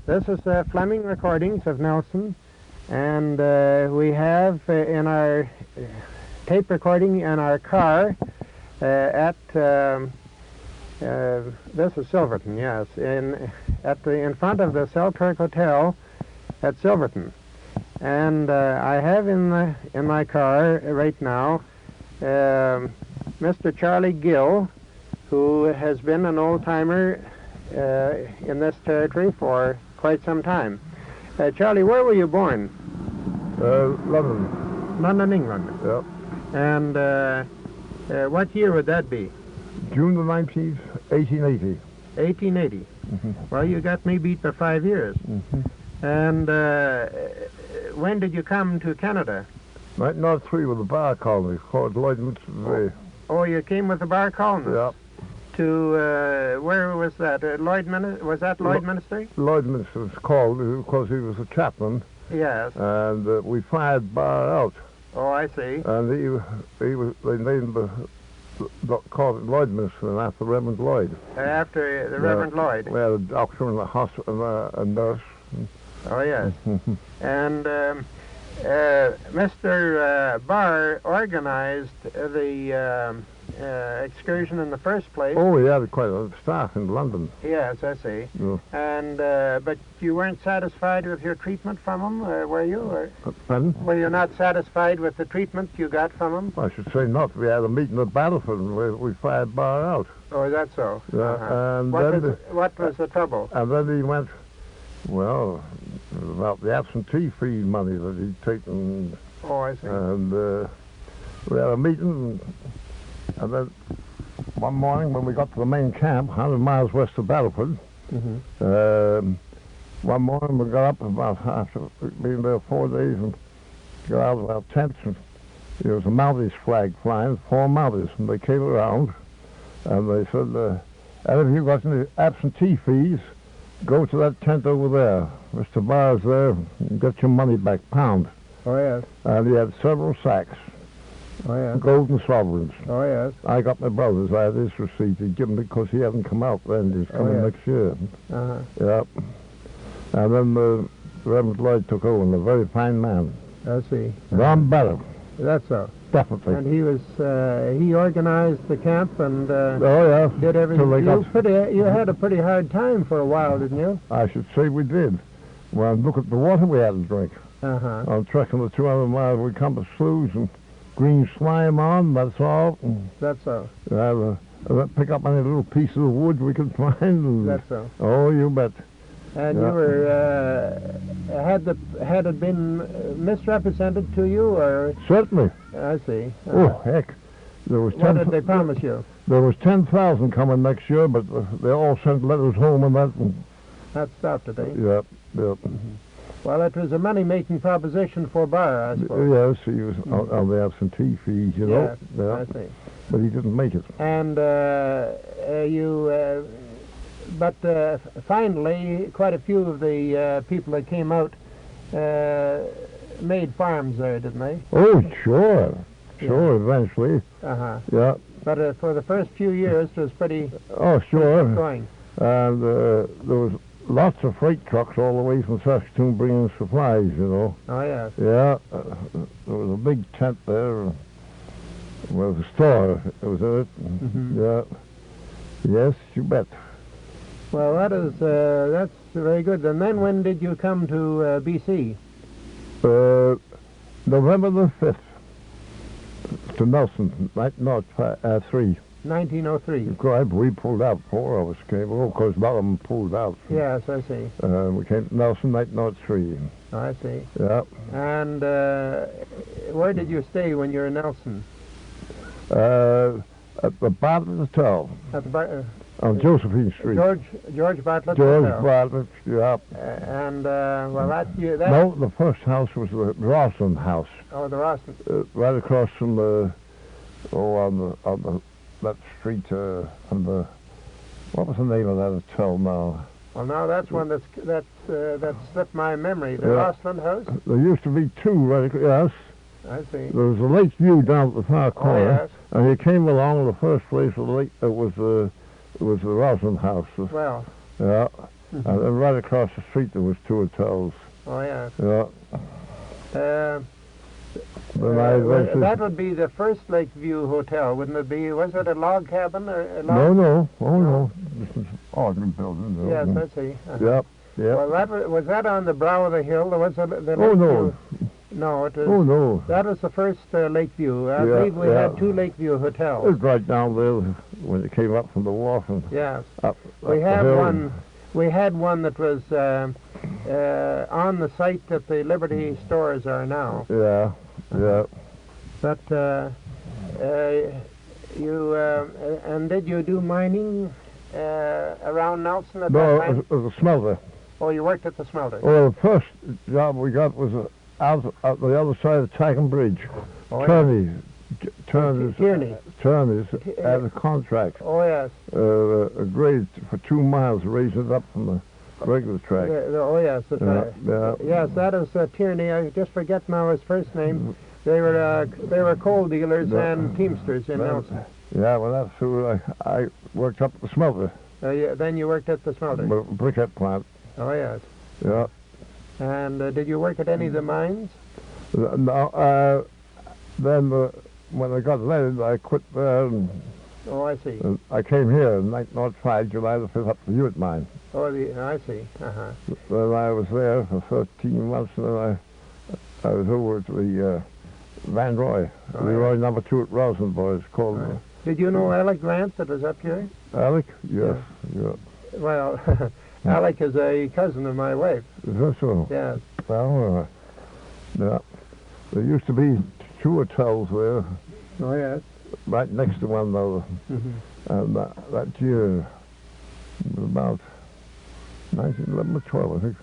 This is Fleming recordings of Nelson, and we have in our tape recording in our car at this is Silverton, yes, in front of the Selkirk Hotel at Silverton, and I have in my car right now Mr. Charlie Gill, who has been an old-timer in this territory for quite some time. Charlie, where were you born? London. London, England. Yep. And what year would that be? June the 19th, 1880. 1880. Mm-hmm. Well, you got me beat by 5 years. Mm-hmm. And when did you come to Canada? 1903 with the Barr Colony, called Lloydminster. Oh, you came with the Barr Colony? Yep. To, where was that? Lloydminster? Was that Lloydminster? Lloydminster was called because he was a chaplain. Yes. And we fired Barr out. Oh, I see. And they named called it Lloydminster after Reverend Lloyd. After the Reverend Lloyd? We had a doctor and a hospital and a nurse. Oh, yes. And Mr. Barr organized the excursion in the first place. Oh, he had quite a staff in London. Yes, I see. Yeah. And but you weren't satisfied with your treatment from him, were you? Or Pardon? were you not satisfied with the treatment you got from him? I should say not. We had a meeting at Battlefield and we fired Barr out. Oh, is that so? Yeah, and what was the trouble? And then he went, well, about the absentee fee money that he'd taken. Oh, I see. And we had a meeting, and then one morning when we got to the main camp, 100 miles west of Battlefield, one morning we got up about after being there 4 days and got out of our tents, and there was a Mounties flag flying, 4 Mounties, and they came around and they said, and if you got any absentee fees, go to that tent over there. Mr. Barr's there, get your money back, pound. Oh, yes. And he had several sacks. Oh, yes. Golden sovereigns. Oh, yes. I got my brother's. I had his receipt. He'd given me because he hadn't come out then. He's coming next year. Uh-huh. Yep. And then Reverend Lloyd took over, and a very fine man. I see. Ron better. That's so. Definitely. And he was, he organized the camp and oh, yeah. did everything. Till You had a pretty hard time for a while, didn't you? I should say we did. Well, look at the water we had to drink. Uh-huh. On trekking the 200 miles, we come to sloughs and green slime on, that's all. That's so. Pick up any little pieces of wood we could find. And, that's so. Oh, you bet. And you were, had it been misrepresented to you, or? Certainly. I see. Oh, heck. There was what did they promise you? There was 10,000 coming next year, but they all sent letters home and that. That stopped it, eh? Yep, yep. Mm-hmm. Well, it was a money-making proposition for Barr, I suppose. Yes, he was on the absentee fees, you know. Yeah, I see. But he didn't make it. And but finally, quite a few of the people that came out made farms there, didn't they? Oh, sure. Sure, eventually. Uh-huh. Yeah. But for the first few years, it was pretty... Oh, sure. Going. And there was lots of freight trucks all the way from Saskatoon bringing supplies, you know. Oh, yes. Yeah. There was a big tent there. Well, the store, it was in it. Mm-hmm. Yeah. Yes, you bet. Well, that's very good. And then when did you come to B.C.? November the 5th. To Nelson, 1903. 1903. We pulled out. 4 of us came. Oh, of course, a lot of them pulled out. Yes, I see. We came to Nelson, 1903. I see. Yeah. And where did you stay when you were in Nelson? At the Bartlett Hotel. At the on Josephine Street. George Bartlett George Hotel. Bartlett, yeah. And well, that no, the first house was the Rossland House. Oh, the Rossland. Right across from the on that street on the what was the name of that hotel now? Well, now that's one that slipped my memory. The Rossland House. There used to be 2 right. Yes. I see. There was a lake view down at the far corner, yes. And you came along. The first place was the Rossland House. Well. Yeah. And then right across the street there was 2 hotels. Oh, yes. Yeah. That would be the first Lakeview Hotel, wouldn't it be? Was it a log cabin or a log? No. Oh, no. This is ordinary building. Yes, I see. Yep. Well, was that on the brow of the hill? There was the Oh, no. No, it was. Oh, no. That was the first Lakeview. I believe we had 2 Lakeview hotels. It was right down there when you came up from the wharf. And yes. Up we the had hill. one. We had one that was on the site that the Liberty stores are now. Yeah. Yeah. But you and did you do mining around Nelson at that time? No, it was a smelter. Oh, you worked at the smelter. Well, the first job we got was out the other side of Tackham Bridge. Oh, Tierney had a contract. Oh, yes. Agreed for 2 miles to raise it up from the regular track. Oh, yes, that's right. Yeah. Yes, that is Tierney. I just forget now his first name. They were coal dealers and teamsters in Nelson. Yeah, well, that's who I worked up at the smelter. Then you worked at the smelter. Briquette plant. Oh, yes. Yeah. And did you work at any of the mines? No. Then when I got leaded, I quit there. Oh, I see. I came here in 1905, July, to fit up the Hewitt mine. Oh, I see. Uh-huh. Then I was there for 13 months, and then I was over to the Van Roy, Leroy number 2 at Rossland Boys called. Right. Did you know Alec Grant that was up here? Alec? Yes. Yeah. Well, Alec is a cousin of my wife. Is that so? Yes. Well, yeah. There used to be 2 hotels there. Oh, yes. Right next to one another. And that year, it was about 1911 or 12, I think.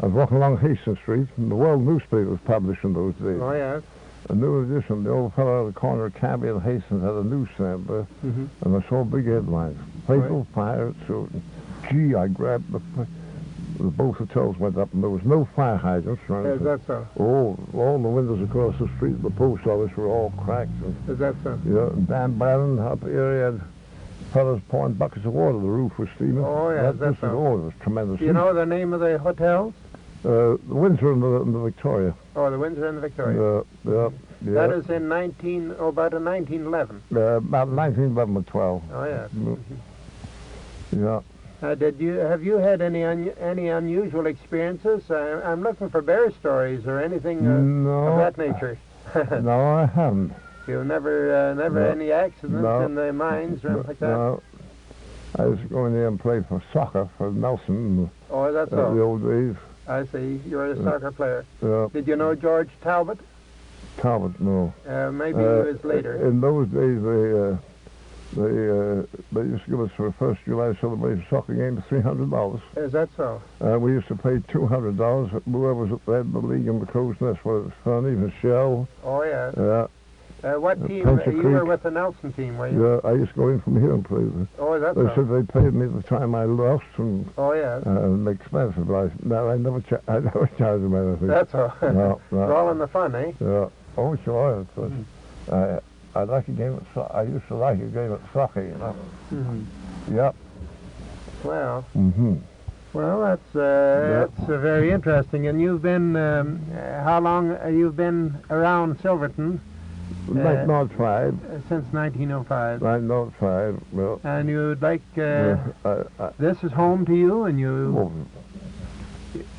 I was walking along Hastings Street, and the World newspaper was published in those days. Oh, yes. A new edition. The old fellow at the corner of Cabby and Hastings had a newsstand there, and I saw big headlines. Fatal fire at Silverton. Gee, I grabbed both hotels went up, and there was no fire hydrants. Is that so? Oh, all the windows across the street of the post office were all cracked. Is that so? Yeah, and Dan Barron up here had fellas pouring buckets of water. The roof was steaming. Oh, yeah, that's so. Oh, it was tremendous. Do you know the name of the hotels? The Windsor and the Victoria. Oh, the Windsor and the Victoria. Yeah. That is in about 1911. About 1911 or 12. Oh, yes. Yeah. Have you had any unusual experiences? I'm looking for bear stories or anything of that nature. No, I haven't. You've never any accidents in the mines or anything like that? No. I was going there and played for soccer for Nelson. Oh, that's all. The old days. I see. You were a soccer player. Yeah. Did you know George Talbot? Talbot, no. Maybe he was later. In those days, they used to give us for a 1st July celebration soccer game $300. Is that so? We used to pay $200. Whoever was at the head of the league in the Crow's Nest, whether it was Funny, Michelle. Oh, yes. Yeah. What team? You were with the Nelson team, were you? Yeah, I used to go in from here and play there. Oh, is that They so? said they paid me the time I lost and make expensive. But I never charged them anything. That's all. No. It's all in the fun, eh? Yeah. Oh, sure. I like a game at I used to like a game at soccer, you know. Yep. Well. Well, that's very interesting. And you've been how long you've been around Silverton? 1905. Since 1905. 1905. Well. And you'd like this is home to you, and you.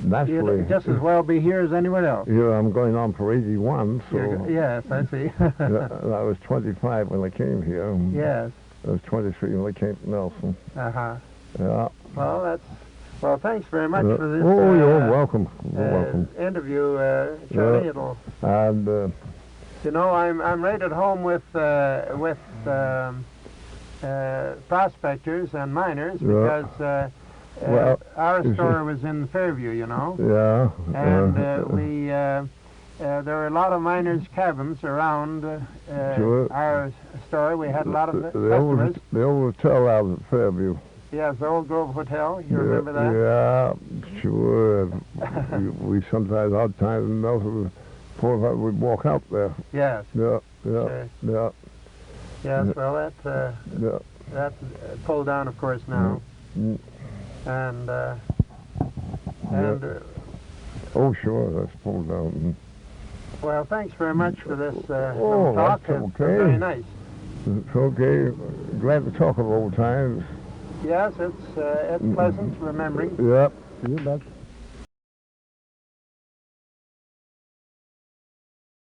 Naturally. You'd just as well be here as anywhere else. Yeah, I'm going on for 81, so... Yes, I see. I was 25 when I came here. Yes. I was 23 when I came to Nelson. Uh-huh. Yeah. Well, thanks very much for this. Oh, you're welcome. You're welcome. Interview, Charlie. And... you know, I'm right at home with prospectors and miners because... our store was in Fairview, you know. Yeah. And there were a lot of miners' cabins around our store. We had a lot of customers. The old hotel out at Fairview. Yes, the Old Grove Hotel. You remember that? Yeah, sure. we sometimes, odd times in Nelson, 4 or 5 would walk out there. Yes. Yeah. Sure. Yeah. Yes, well, that's pulled down, of course, now. And And, oh, sure, that's pulled out. well, thanks very much for this Oh, little talk. that's It's okay. very nice. It's okay. Glad to talk of old times. Yes, it's pleasant remembering. Yep. You bet.